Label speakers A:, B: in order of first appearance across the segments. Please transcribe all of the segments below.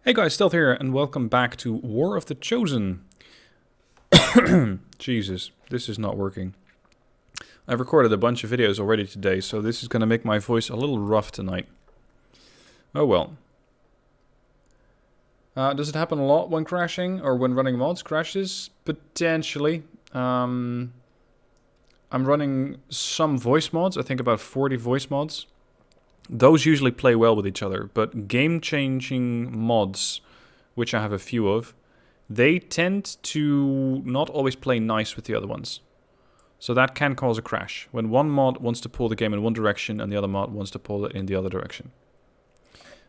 A: Hey guys, Stealth here, and welcome back to War of the Chosen. Jesus, this is not working. I've recorded a bunch of videos already today, so this is going to make my voice a little rough tonight. Oh well. Does it happen a lot when crashing, or when running mods? Crashes? Potentially. I'm running some voice mods, I think about 40 voice mods. Those usually play well with each other, but game-changing mods, which I have a few of, they tend to not always play nice with the other ones. So that can cause a crash, when one mod wants to pull the game in one direction and the other mod wants to pull it in the other direction.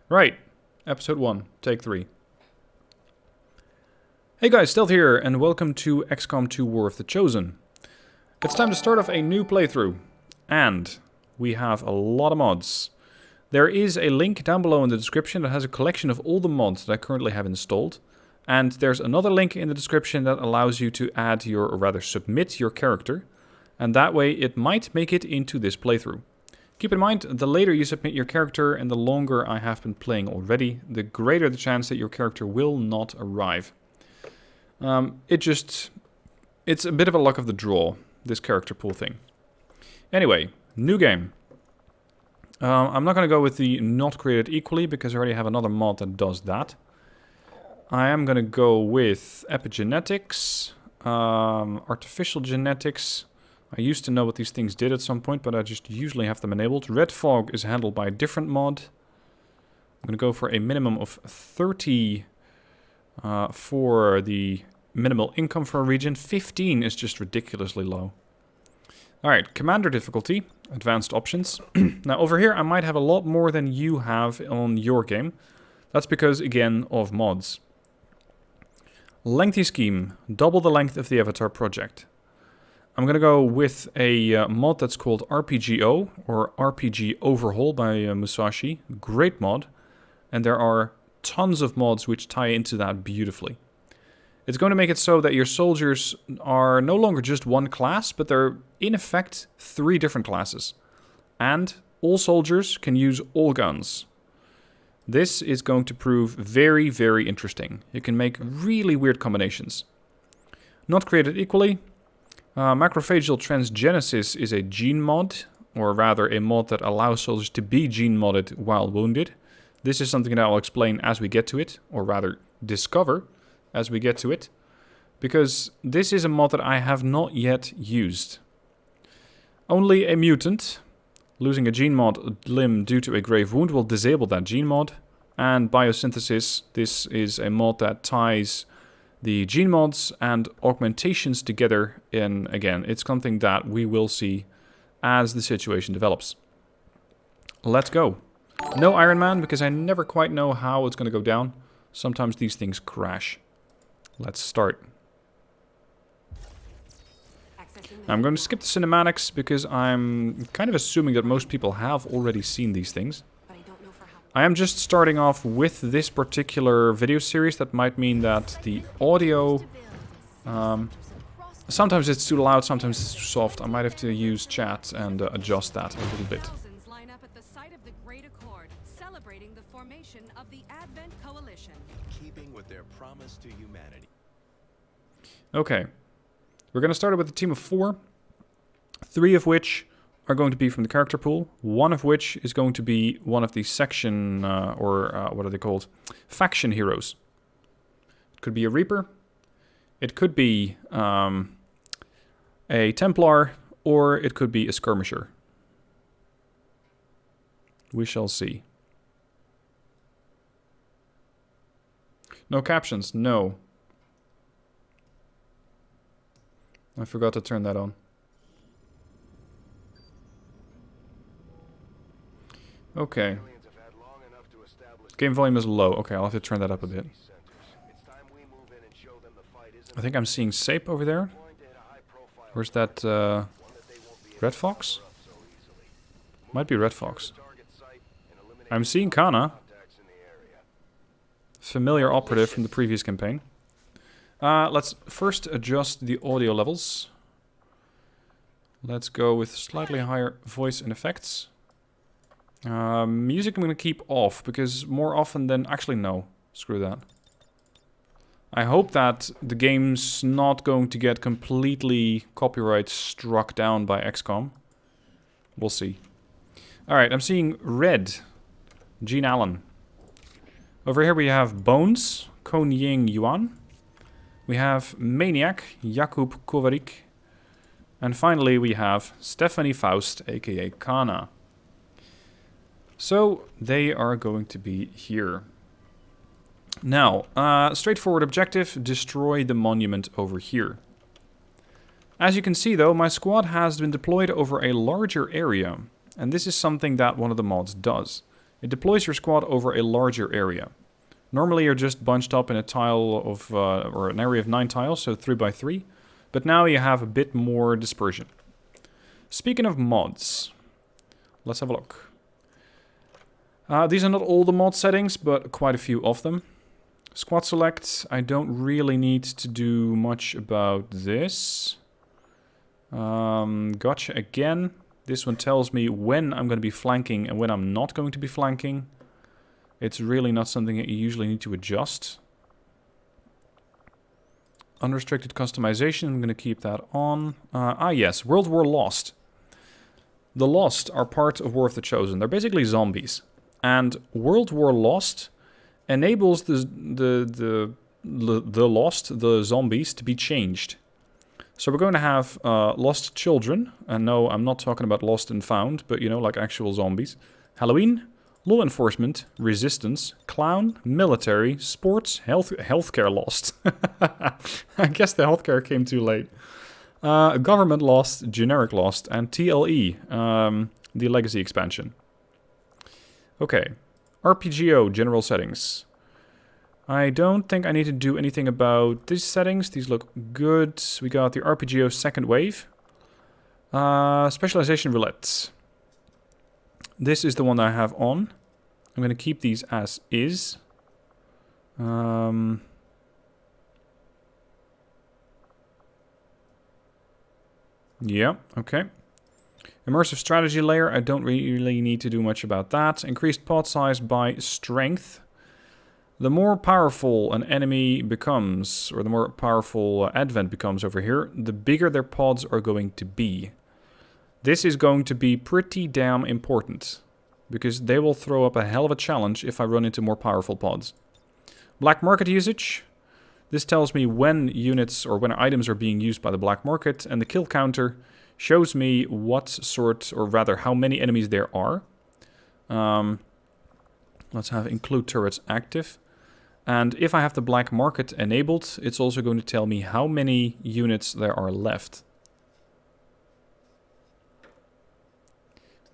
A: Right, episode 1, take 3. Hey guys, Stealth here, and welcome to XCOM 2 War of the Chosen. It's time to start off a new playthrough, and we have a lot of mods. There is a link down below in the description that has a collection of all the mods that I currently have installed. And there's another link in the description that allows you to add your, or rather submit your character. And that way it might make it into this playthrough. Keep in mind, the later you submit your character and the longer I have been playing already, the greater the chance that your character will not arrive. It's a bit of a luck of the draw, this character pool thing. Anyway, new game. I'm not going to go with the not created equally, because I already have another mod that does that. I am going to go with epigenetics, artificial genetics. I used to know what these things did at some point, but I just usually have them enabled. Red fog is handled by a different mod. I'm going to go for a minimum of 30 for the minimal income for a region. 15 is just ridiculously low. Alright, commander difficulty, advanced options. Now over here I might have a lot more than you have on your game. That's because, again, of mods. Lengthy scheme, double the length of the Avatar project. I'm going to go with a mod that's called RPGO, or RPG Overhaul by Musashi. Great mod. And there are tons of mods which tie into that beautifully. It's going to make it so that your soldiers are no longer just one class, but they're, in effect, 3 different classes. And all soldiers can use all guns. This is going to prove very, very interesting. You can make really weird combinations. Not created equally. Macrophageal transgenesis is a gene mod, or rather a mod that allows soldiers to be gene modded while wounded. This is something that I'll explain as we get to it, or rather discover as we get to it, because this is a mod that I have not yet used. Only a mutant losing a gene mod limb due to a grave wound will disable that gene mod. And biosynthesis, this is a mod that ties the gene mods and augmentations together. And again, it's something that we will see as the situation develops. Let's go. No Iron Man, because I never quite know how it's going to go down. Sometimes these things crash. Let's start. I'm going to skip the cinematics because I'm kind of assuming that most people have already seen these things. I am just starting off with this particular video series. That might mean that the audio... sometimes it's too loud, sometimes it's too soft. I might have to use chat and adjust that a little bit. Okay. We're going to start with a team of 4. 3 of which are going to be from the character pool. 1 of which is going to be one of the section, what are they called? Faction heroes. It could be a Reaper. It could be a Templar. Or it could be a Skirmisher. We shall see. No captions? No. I forgot to turn that on. Okay. Game volume is low. Okay, I'll have to turn that up a bit. I think I'm seeing Sape over there. Where's that Red Fox? Might be Red Fox. I'm seeing Kana. Familiar operative from the previous campaign. Let's first adjust the audio levels. Let's go with slightly higher voice and effects. Music I'm going to keep off, because more often than... Actually, no. Screw that. I hope that the game's not going to get completely copyright struck down by XCOM. We'll see. Alright, I'm seeing red. Gene Allen. Over here we have Bones, Kon Ying Yuan. We have Maniac, Jakub Kovarik. And finally we have Stephanie Faust, aka Kana. So, they are going to be here. Now, straightforward objective, destroy the monument over here. As you can see though, my squad has been deployed over a larger area. And this is something that one of the mods does. It deploys your squad over a larger area. Normally you're just bunched up in a tile of, or an area of 9 tiles, so 3 by 3. But now you have a bit more dispersion. Speaking of mods, let's have a look. These are not all the mod settings, but quite a few of them. Squad select, I don't really need to do much about this. Gotcha again. This one tells me when I'm going to be flanking and when I'm not going to be flanking. It's really not something that you usually need to adjust. Unrestricted customization, I'm going to keep that on. Yes, World War Lost. The Lost are part of War of the Chosen. They're basically zombies. And World War Lost enables the Lost, the zombies, to be changed. So we're going to have Lost Children. And no, I'm not talking about Lost and Found, but you know, like actual zombies. Halloween, Law Enforcement, Resistance, Clown, Military, Sports, Healthcare Lost. I guess the healthcare came too late. Government Lost, Generic Lost, and TLE, the Legacy expansion. Okay. RPGO, general settings. I don't think I need to do anything about these settings. These look good. We got the RPGO second wave. Specialization roulette. This is the one that I have on. I'm going to keep these as is. Yeah, okay. Immersive strategy layer, I don't really need to do much about that. Increased pod size by strength. The more powerful an enemy becomes, or the more powerful Advent becomes over here, the bigger their pods are going to be. This is going to be pretty damn important, because they will throw up a hell of a challenge if I run into more powerful pods. Black market usage. This tells me when units or when items are being used by the black market, and the kill counter shows me what sort, or rather how many enemies there are. Let's have include turrets active. And if I have the black market enabled, it's also going to tell me how many units there are left.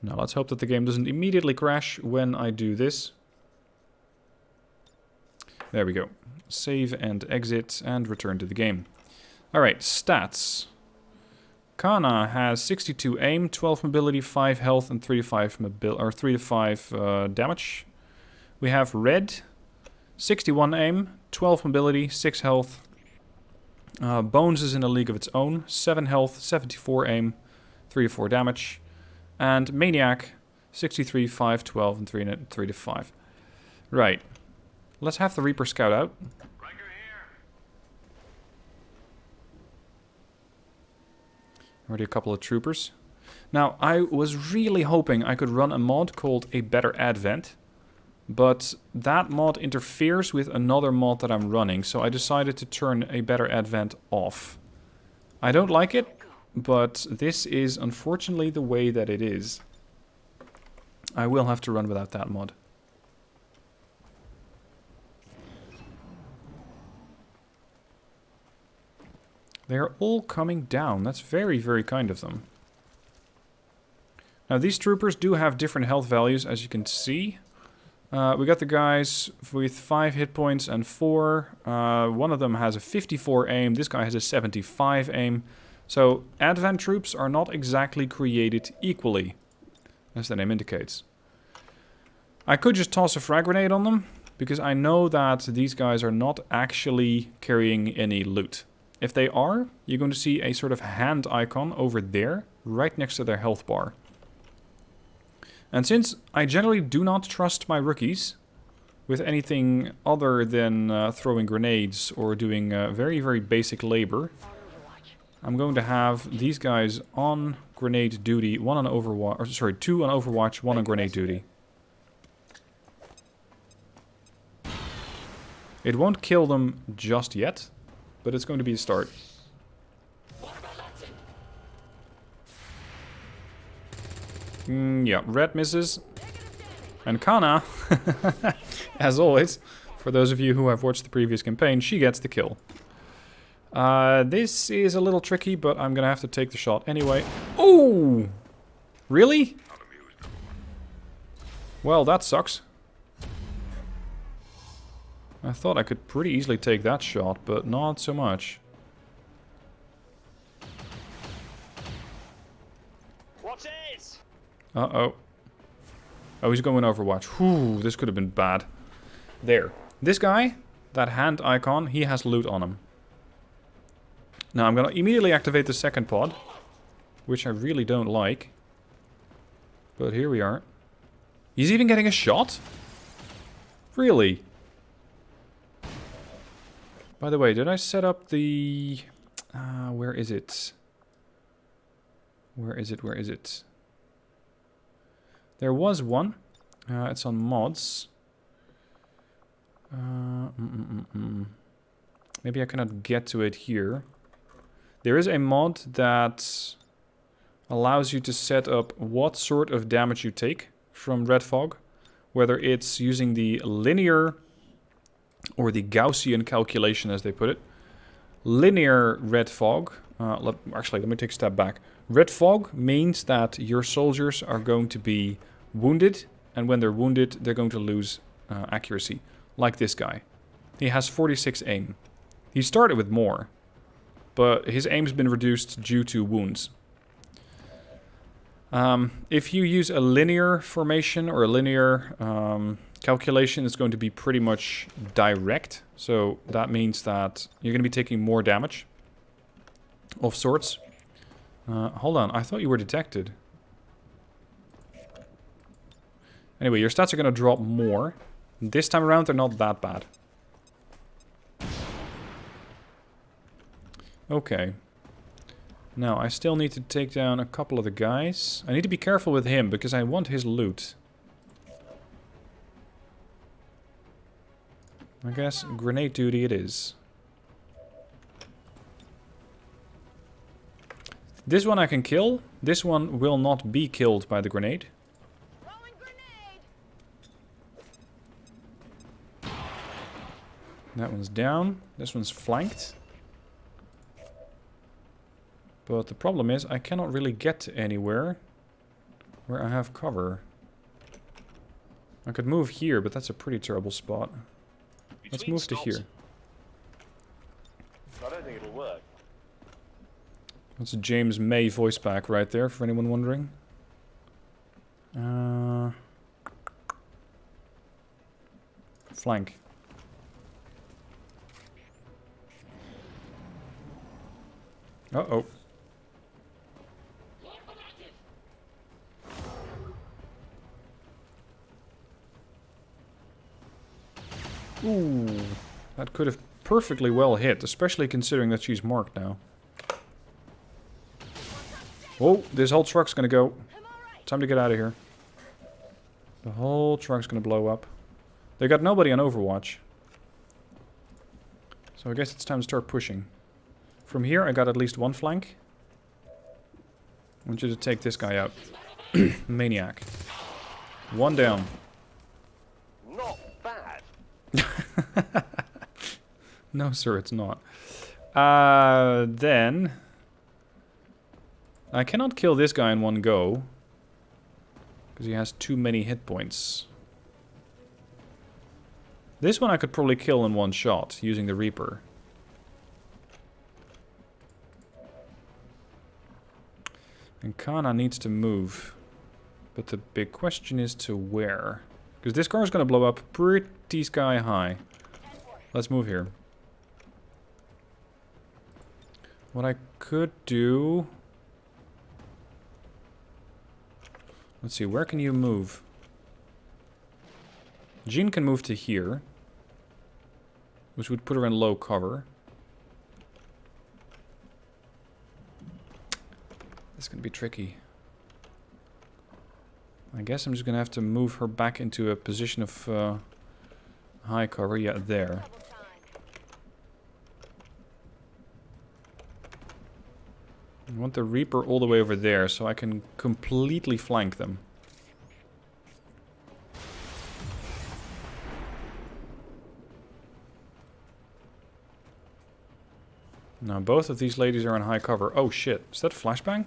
A: Now let's hope that the game doesn't immediately crash when I do this. There we go. Save and exit and return to the game. Alright, stats. Kana has 62 aim, 12 mobility, 5 health, and 3 to 5 damage. We have Red, 61 aim, 12 mobility, 6 health. Bones is in a league of its own, 7 health, 74 aim, 3 to 4 damage. And Maniac, 63, 5, 12, and 3 to 5. Right. Let's have the Reaper scout out. Already a couple of troopers. Now, I was really hoping I could run a mod called A Better Advent, but that mod interferes with another mod that I'm running, so I decided to turn A Better Advent off. I don't like it, but this is unfortunately the way that it is. I will have to run without that mod. They are all coming down. That's very, very kind of them. Now, these troopers do have different health values, as you can see. We got the guys with 5 hit points and 4. One of them has a 54 aim. This guy has a 75 aim. So, Advent troops are not exactly created equally, as the name indicates. I could just toss a frag grenade on them, because I know that these guys are not actually carrying any loot. If they are, you're going to see a sort of hand icon over there, right next to their health bar. And since I generally do not trust my rookies, with anything other than throwing grenades or doing very, very basic labor. I'm going to have these guys on grenade duty, one on Overwatch, or sorry, 2 on Overwatch, 1 on grenade duty. It won't kill them just yet, but it's going to be a start. Yeah, red misses. And Kana, as always, for those of you who have watched the previous campaign, she gets the kill. This is a little tricky, but I'm gonna have to take the shot anyway. Oh! Really? Well, that sucks. I thought I could pretty easily take that shot, but not so much.
B: What's it?
A: Uh-oh. Oh, he's going Overwatch. Whew, this could have been bad. There. This guy, that hand icon, he has loot on him. Now, I'm going to immediately activate the second pod, which I really don't like. But here we are. He's even getting a shot? Really? By the way, did I set up the... where is it? Where is it? Where is it? There was one. It's on mods. Maybe I cannot get to it here. There is a mod that allows you to set up what sort of damage you take from red fog. Whether it's using the linear or the Gaussian calculation, as they put it. Linear red fog. Actually, let me take a step back. Red fog means that your soldiers are going to be wounded, and when they're wounded, they're going to lose accuracy. Like this guy. He has 46 aim. He started with more, but his aim's been reduced due to wounds. If you use a linear formation or a linear calculation, it's going to be pretty much direct. So that means that you're going to be taking more damage of sorts. Hold on, I thought you were detected. Anyway, your stats are going to drop more. This time around, they're not that bad. Okay. Now, I still need to take down a couple of the guys. I need to be careful with him, because I want his loot. I guess grenade duty it is. This one I can kill. This one will not be killed by the grenade. That one's down. This one's flanked. But the problem is I cannot really get anywhere where I have cover. I could move here, but that's a pretty terrible spot. Let's move to here.
B: I don't think it'll work.
A: That's a James May voice pack right there, for anyone wondering. Flank. Uh-oh. Ooh, that could have perfectly well hit, especially considering that she's marked now. Oh, this whole truck's gonna go. Time to get out of here. The whole truck's gonna blow up. They got nobody on Overwatch. So I guess it's time to start pushing. From here, I got at least one flank. I want you to take this guy out. Maniac. One down.
B: Not bad.
A: No, sir, it's not. Then... I cannot kill this guy in one go. Because he has too many hit points. This one I could probably kill in one shot, using the Reaper. And Kana needs to move. But the big question is to where? Because this car is going to blow up pretty sky high. Let's move here. What I could do... Let's see, where can you move? Jean can move to here, which would put her in low cover. This is going to be tricky. I guess I'm just going to have to move her back into a position of high cover. Yeah, there. I want the Reaper all the way over there so I can completely flank them. Now both of these ladies are in high cover. Oh shit, is that a flashbang?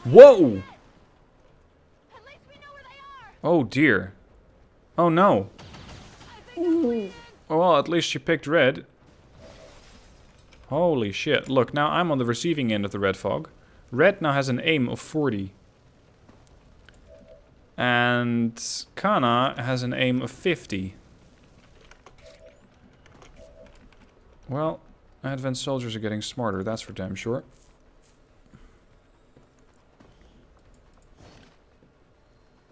A: Whoa! Oh dear. Oh no. Oh, well, at least she picked red. Holy shit. Look, now I'm on the receiving end of the red fog. Red now has an aim of 40. And Kana has an aim of 50. Well, advanced soldiers are getting smarter, that's for damn sure.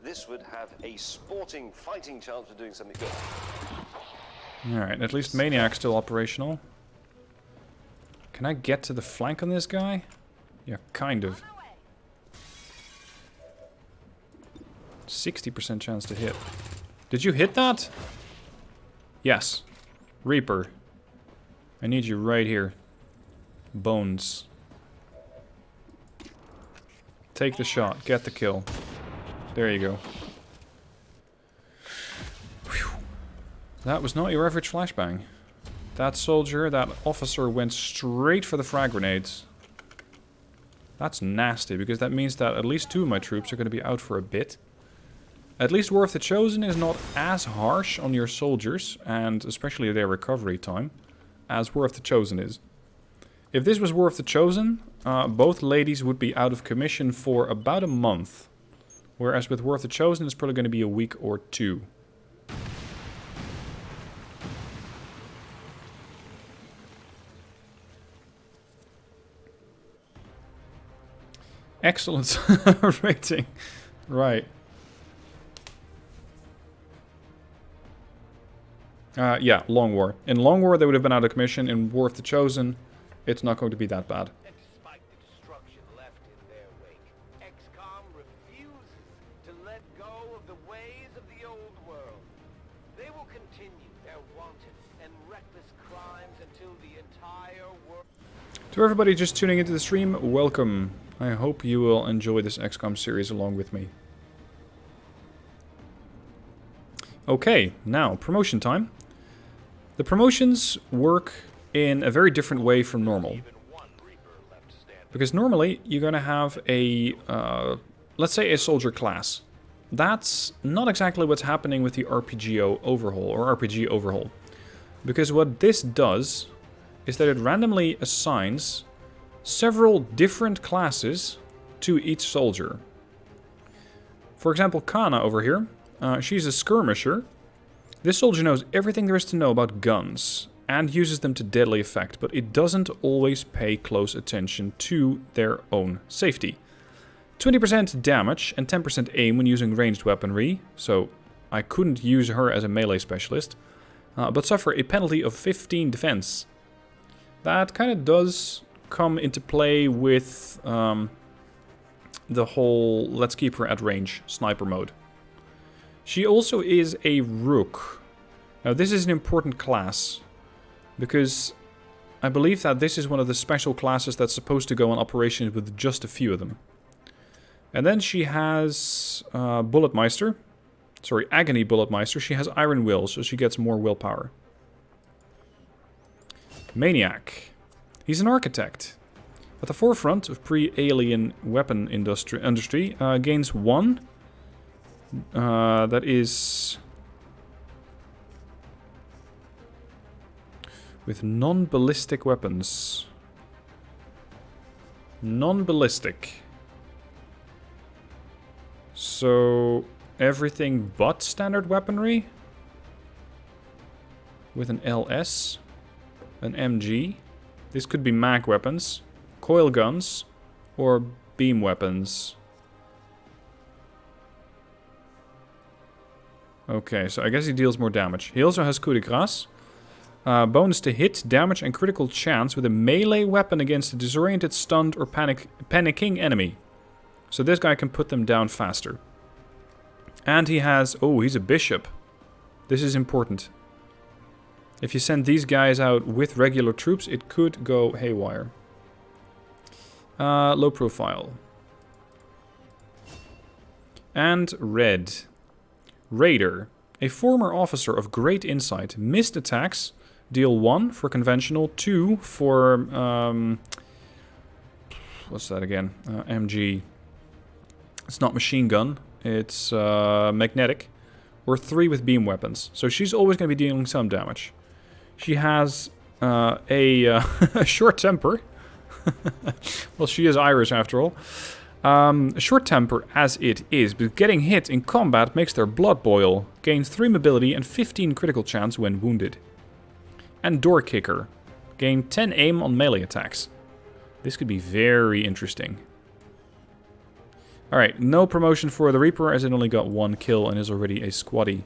B: This would have a sporting, fighting chance of doing something good.
A: Alright, at least Maniac's still operational. Can I get to the flank on this guy? Yeah, kind of. 60% chance to hit. Did you hit that? Yes. Reaper. I need you right here. Bones. Take the shot. Get the kill. There you go. Whew. That was not your average flashbang. That soldier, that officer went straight for the frag grenades. That's nasty, because that means that at least 2 of my troops are going to be out for a bit. At least War of the Chosen is not as harsh on your soldiers, and especially their recovery time, as War of the Chosen is. If this was War of the Chosen, both ladies would be out of commission for about a month. Whereas with War of the Chosen, it's probably going to be a week or 2. Excellent rating. Right. Yeah, Long War. In Long War, they would have been out of commission. In War of the Chosen, it's not going to be that bad.
C: And despite the destruction left in their wake, XCOM refuses to let go of the ways of the old world. They will continue their wanton and reckless crimes until the entire world...
A: To everybody just tuning into the stream, welcome. I hope you will enjoy this XCOM series along with me. Okay, now, promotion time. The promotions work in a very different way from normal. Because normally, you're going to have a, let's say a soldier class. That's not exactly what's happening with the RPGO Overhaul, or RPG Overhaul. Because what this does is that it randomly assigns several different classes to each soldier. For example, Kana over here, she's a skirmisher. This soldier knows everything there is to know about guns and uses them to deadly effect, but it doesn't always pay close attention to their own safety. 20% damage and 10% aim when using ranged weaponry, so I couldn't use her as a melee specialist, but suffer a penalty of 15 defense. That kind of does come into play with the whole let's keep her at range sniper mode. She also is a Rook. Now this is an important class, because I believe that this is one of the special classes that's supposed to go on operations with just a few of them. And then she has Bulletmeister. Sorry, Agony Bulletmeister. She has Iron Will, so she gets more willpower. Maniac. He's an architect. At the forefront of pre-alien weapon industry, gains 1. That is with non-ballistic weapons. Non-ballistic. So everything but standard weaponry. With an LS, an MG. This could be mag weapons, coil guns, or beam weapons. Okay, so I guess he deals more damage. He also has coup de grace. Bonus to hit, damage, and critical chance with a melee weapon against a disoriented, stunned, or panicking enemy. So this guy can put them down faster. And he has... Oh, he's a bishop. This is important. If you send these guys out with regular troops, it could go haywire. Low profile. And red. Raider. A former officer of great insight. Missed attacks. Deal 1 for conventional. 2 for... what's that again? MG. It's not machine gun. It's magnetic. Or 3 with beam weapons. So she's always going to be dealing some damage. She has a short temper. Well, she is Irish after all. A short temper as it is, but getting hit in combat makes their blood boil. Gains 3 mobility and 15 critical chance when wounded. And door kicker. Gain 10 aim on melee attacks. This could be very interesting. Alright, no promotion for the Reaper as it only got 1 kill and is already a squaddy.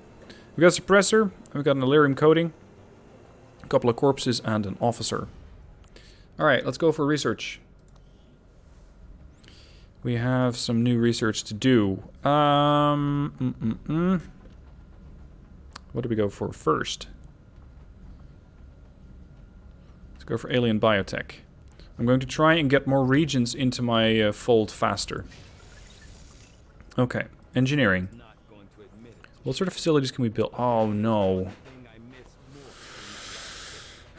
A: We got a suppressor, we got an Illyrium coating, a couple of corpses and an officer. Alright, let's go for research. We have some new research to do. What do we go for first? Let's go for alien biotech. I'm going to try and get more regions into my fold faster. Okay, engineering. What sort of facilities can we build? Oh no.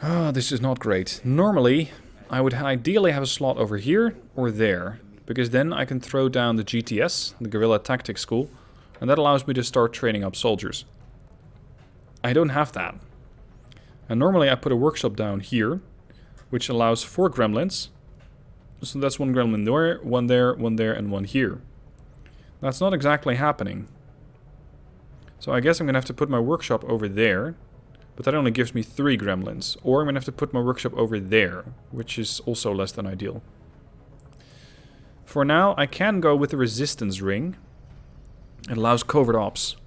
A: Oh, this is not great. Normally, I would ideally have a slot over here or there, because then I can throw down the GTS, the Guerrilla Tactics School, and that allows me to start training up soldiers. I don't have that. And normally I put a workshop down here, which allows 4 gremlins. So that's 1 gremlin there, 1 there, 1 there, and 1 here. That's not exactly happening. So I guess I'm going to have to put my workshop over there. But that only gives me 3 gremlins. Or I'm going to have to put my workshop over there, which is also less than ideal. For now, I can go with the resistance ring. It allows covert ops,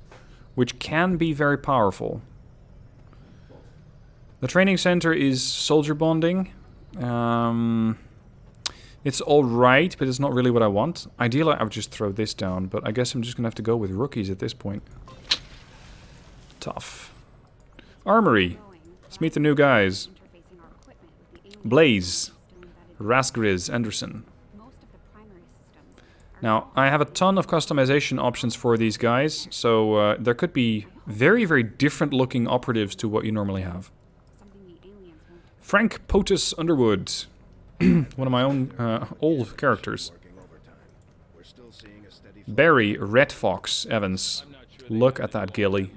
A: which can be very powerful. The training center is soldier bonding. It's alright, but it's not really what I want. Ideally, I would just throw this down, but I guess I'm just going to have to go with rookies at this point. Tough. Armory. Let's meet the new guys. Blaze. Rasgriz Anderson. Now, I have a ton of customization options for these guys, so there could be very, very different looking operatives to what you normally have. Frank Potus Underwood. One of my own old characters. Barry Red Fox Evans. Look at that ghillie.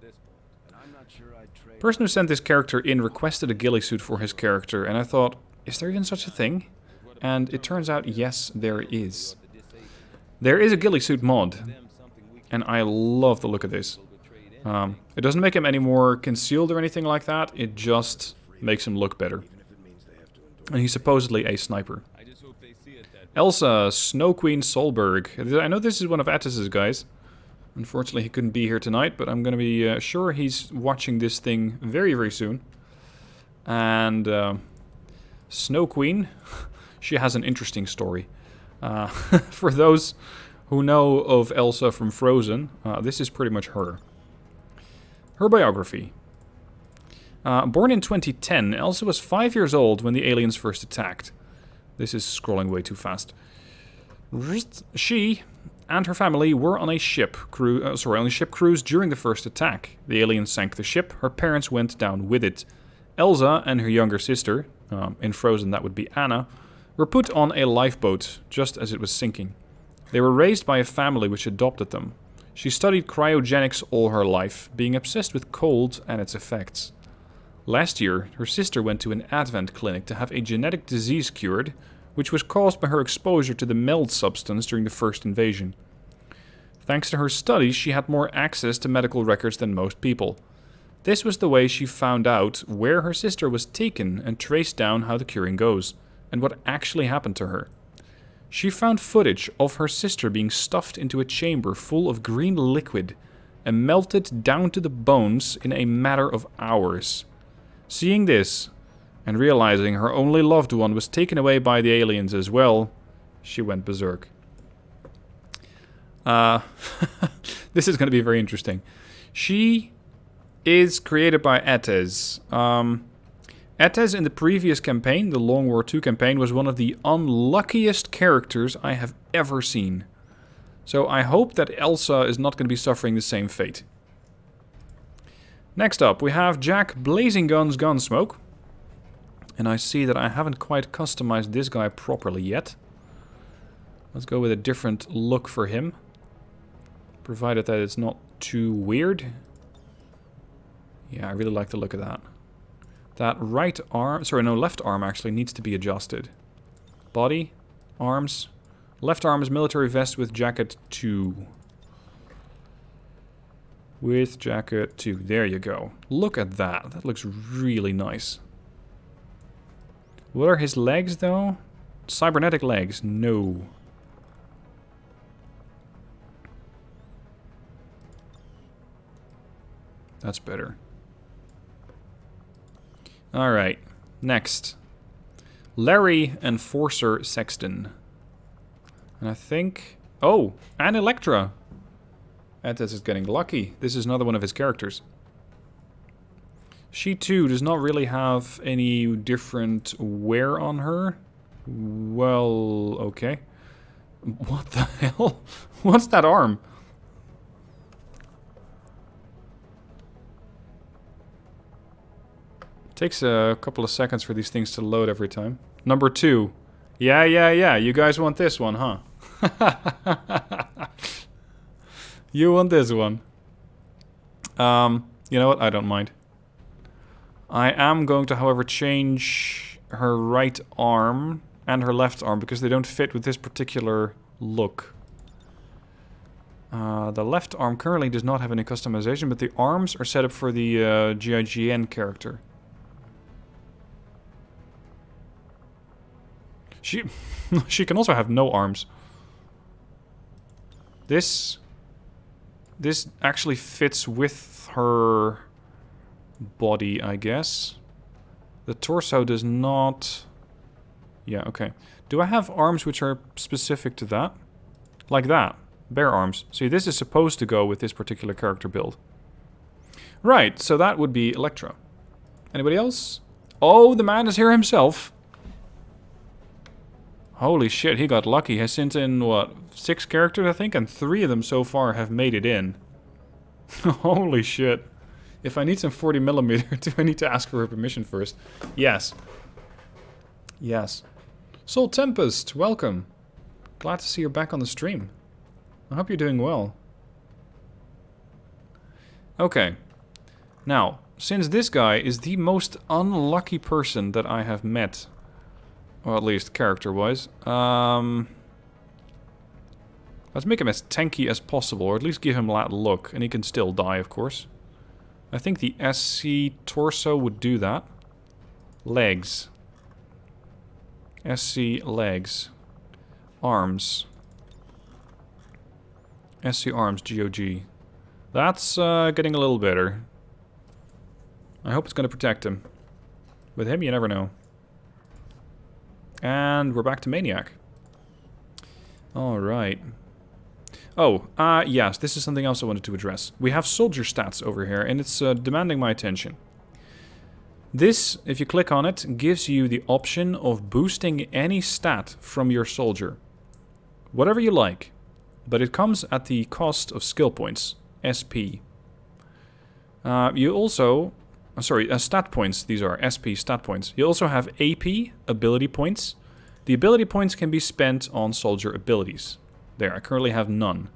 A: The person who sent this character in requested a ghillie suit for his character, and I thought, is there even such a thing? And it turns out, yes, there is. There is a ghillie suit mod, and I love the look of this. It doesn't make him any more concealed or anything like that, it just makes him look better. And he's supposedly a sniper. Elsa, Snow Queen Solberg. I know this is one of Attis's guys. Unfortunately, he couldn't be here tonight, but I'm going to be sure he's watching this thing very, very soon. And Snow Queen, she has an interesting story. For those who know of Elsa from Frozen, this is pretty much her. Her biography. Born in 2010, Elsa was 5 years old when the aliens first attacked. This is scrolling way too fast. She and her family were on a ship cruise during the first attack. The aliens sank the ship. Her parents went down with it. Elsa and her younger sister, in Frozen that would be Anna, were put on a lifeboat just as it was sinking. They were raised by a family which adopted them. She studied cryogenics all her life, being obsessed with cold and its effects. Last year, her sister went to an Advent clinic to have a genetic disease cured, which was caused by her exposure to the meld substance during the first invasion. Thanks to her studies, she had more access to medical records than most people. This was the way she found out where her sister was taken and traced down how the curing goes, and what actually happened to her. She found footage of her sister being stuffed into a chamber full of green liquid and melted down to the bones in a matter of hours. Seeing this, and realizing her only loved one was taken away by the aliens as well, she went berserk. This is going to be very interesting. She is created by Etes. Etes in the previous campaign, the Long War II campaign, was one of the unluckiest characters I have ever seen. So I hope that Elsa is not going to be suffering the same fate. Next up, we have Jack Blazing Guns Gunsmoke. And I see that I haven't quite customized this guy properly yet. Let's go with a different look for him. Provided that it's not too weird. Yeah, I really like the look of that. That right arm, sorry, no, left arm actually needs to be adjusted. Body, arms. Left arm is military vest with jacket 2. With jacket 2. There you go. Look at that. That looks really nice. What are his legs, though? Cybernetic legs? No. That's better. Alright. Next. Larry Enforcer Sexton. And I think... Oh! And Electra! Etes is getting lucky. This is another one of his characters. She too does not really have any different wear on her. Well, okay. What the hell? What's that arm? Takes a couple of seconds for these things to load every time. Number 2. Yeah. You guys want this one, huh? You want this one. You know what? I don't mind. I am going to, however, change her right arm and her left arm because they don't fit with this particular look. The left arm currently does not have any customization, but the arms are set up for the GIGN character. She can also have no arms. This actually fits with her body, I guess. The torso does not... Yeah, okay. Do I have arms which are specific to that? Like that. Bare arms. See, this is supposed to go with this particular character build. Right, so that would be Electra. Anybody else? Oh, the man is here himself. Holy shit, he got lucky. He has sent in, what, 6 characters, I think? And 3 of them so far have made it in. Holy shit. If I need some 40mm, do I need to ask for her permission first? Yes. Yes. Soul Tempest, welcome. Glad to see you're back on the stream. I hope you're doing well. Okay. Now, since this guy is the most unlucky person that I have met, or at least character-wise, let's make him as tanky as possible, or at least give him that look, and he can still die, of course. I think the SC torso would do that. Legs. SC legs. Arms. SC arms, GOG. That's getting a little better. I hope it's going to protect him. With him, you never know. And we're back to Maniac. Alright. Oh, yes, this is something else I wanted to address. We have soldier stats over here, and it's demanding my attention. This, if you click on it, gives you the option of boosting any stat from your soldier. Whatever you like. But it comes at the cost of skill points, SP. You also... sorry, stat points, these are SP stat points. You also have AP, ability points. The ability points can be spent on soldier abilities. There, I currently have none.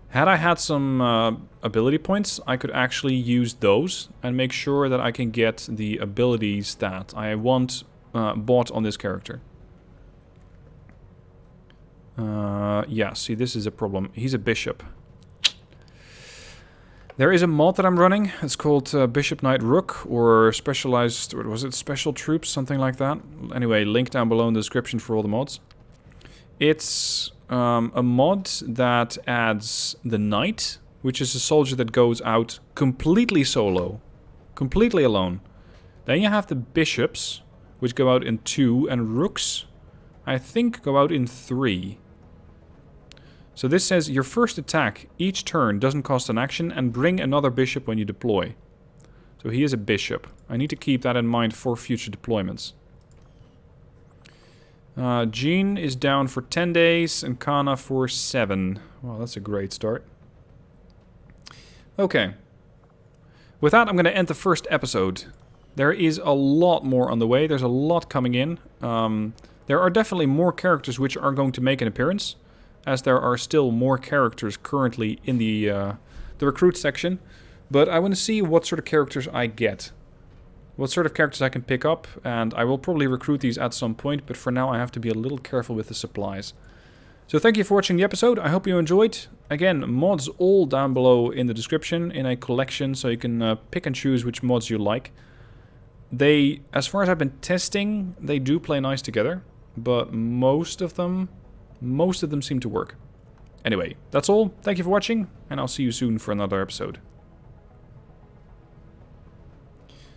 A: Had I had some ability points, I could actually use those and make sure that I can get the abilities that I want bought on this character. Yeah, see, this is a problem. He's a bishop. There is a mod that I'm running. It's called Bishop Knight Rook, or specialized, or was it special troops, something like that. Anyway, link down below in the description for all the mods. It's a mod that adds the knight which is a soldier that goes out completely solo, completely alone. Then you have the bishops, which go out in 2, and rooks, I think, go out in 3. So this says your first attack each turn doesn't cost an action and bring another bishop when you deploy. So he is a bishop. I need to keep that in mind for future deployments. Jean is down for 10 days and Kana for 7. Well, that's a great start. Okay. With that, I'm going to end the first episode. There is a lot more on the way. There's a lot coming in. There are definitely more characters which are going to make an appearance, as there are still more characters currently in the recruit section. But I want to see what sort of characters I get. What sort of characters I can pick up, and I will probably recruit these at some point, but for now I have to be a little careful with the supplies. So thank you for watching the episode. I hope you enjoyed. Again, mods all down below in the description in a collection, so you can pick and choose which mods you like. They, as far as I've been testing, they do play nice together, but most of them seem to work. Anyway, that's all. Thank you for watching, and I'll see you soon for another episode.